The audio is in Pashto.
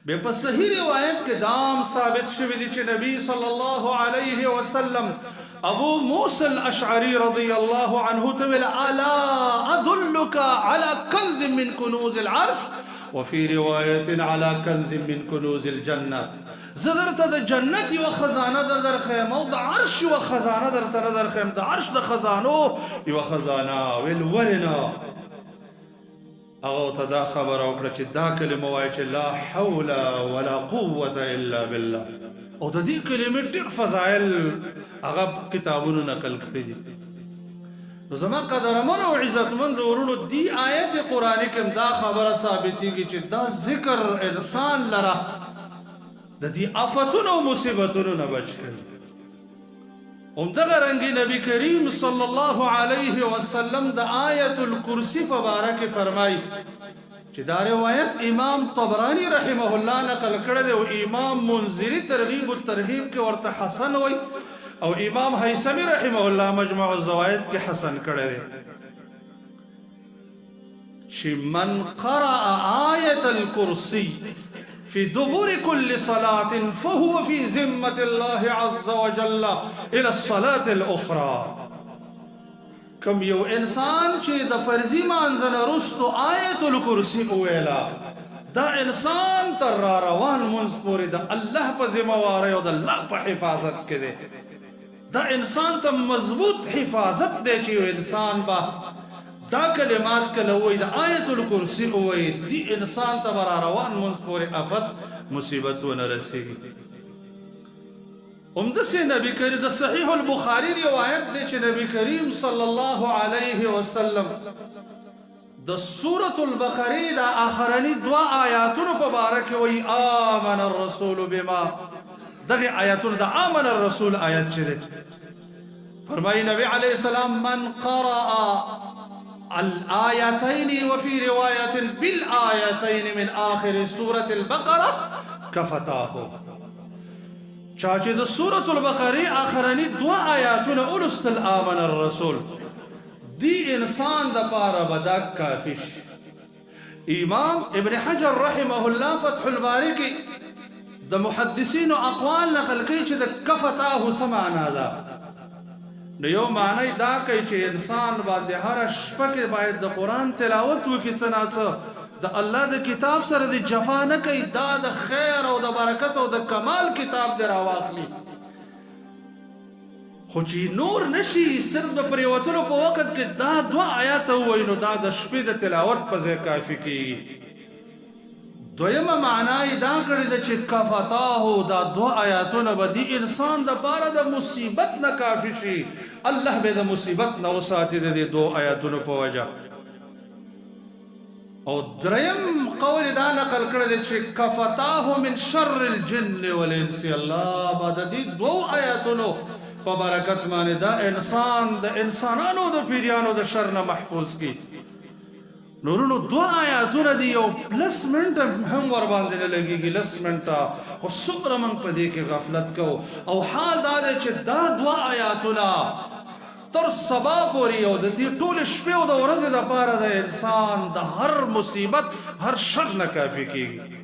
بے په صحیح روایت کې دام ثابت شوی دی چې نبی صلی الله علیه وسلم ابو موسى الاشعري رضي الله عنه تقول الا ادلك على كنز من كنوز العرش وفي روايه على كنز من كنوز الجنه زدرت د جنت و خزانه در خیم او د عرش و خزانه در خیم د عرش د خزانو یو خزانه ولنا او ته دا خبر او کړه چې دا کلمه وایي چې لا حول ولا قوه الا بالله او د دې کلمې ډېر فضایل هغه کتابونو نقل کړي دي نو زما قدرمن او عزتمند ورونو دی آیت قرآنی کې دا خبره ثابتېږي چې دا ذکر انسان لره د دې آفتونو او مصیبتونو نه بچ کړي همدغه رنګي نبی کریم صلی الله علیه وسلم د آیت الکرسی په باره کې فرمایي چې دا روایت امام طبرانی رحمه الله نقل کړی دی او امام منذری ترغیب الترهیب کې ورته حسن وایي او امام حیثمی رحمه الله مجمع الزوائد کې حسن کړی دی چې من قرأ آیت الکرسی في دبر كل صلاة فهو في ذمة الله عز وجل إلى الصلاة الأخرى كم يو إنسان چه دا فرزي مانزن رستو آية الكرسي اويلا دا إنسان تر روان منز پوری دا الله پا ذمواره و دا الله پا حفاظت کده دا إنسان تا مضبوط حفاظت دے چه إنسان با دا کلمات کلوئی دا آیت الکرسی اوئی دی انسان تا برا روان منز پوری افت مصیبت و نرسیگی امدسی نبی کریم دا صحیح البخاری روایت دے چھ نبی کریم صلی اللہ علیہ وسلم دا سورة البقری دا آخرانی دعا آیاتون پا بارک وی آمن الرسول بما دا آیاتون دا آمن الرسول آیت چھ دے فرمائی نبی علیہ السلام من قرأ الآيتين وفي رواية بالآيتين من آخر سورة البقرة كفتاه چاچه ده سورة البقرة آخرانی دو آیاتون اولست الآمن الرسول دی انسان دا پارا بدا کافش امام ابن حجر رحمه الله فتح الباری کی دا محدثین و اقوال نقل کی چه ده کفتاه سمعنا دا نو یو معنی دا کوي چې انسان باندې هر شپه کې باید د قرآن تلاوت وکړي څه د الله د کتاب سره د جفا نه کوي دا د خیر او د برکت او د کمال کتاب دی راواخلي خو چې نور نشي صرف د پریوتلو په وخت کې دا دوه آیات ووایي نو دا د شپې د تلاوت په ځای کافي کېږي دویمه معنی دا کړې ده چې کفتاه دا دوه آیاتونه به د انسان دپاره د مصیبت نه کافي شي الله به د مصیبت نه وساتي د دې دوه آیاتونو په وجه او دریم قول دا نقل کړی دی چې کفتاه من شر الجن والانس الله به د دې دوه آیاتونو په برکت باندې دا انسان د انسانانو د پیریانو د شر نه محفوظ کی نورونو دو آیاتونه دی یو لس منټه هم ور باندې نه لګیږي لس منټه خو څومره موږ په دې کې غفلت کوو او حال دا دی چې دا دو آیاتونه تر سبا پورې او د دې ټولې شپې او د ورځې دپاره د انسان د هر مصیبت هر شر نه کافي کېږي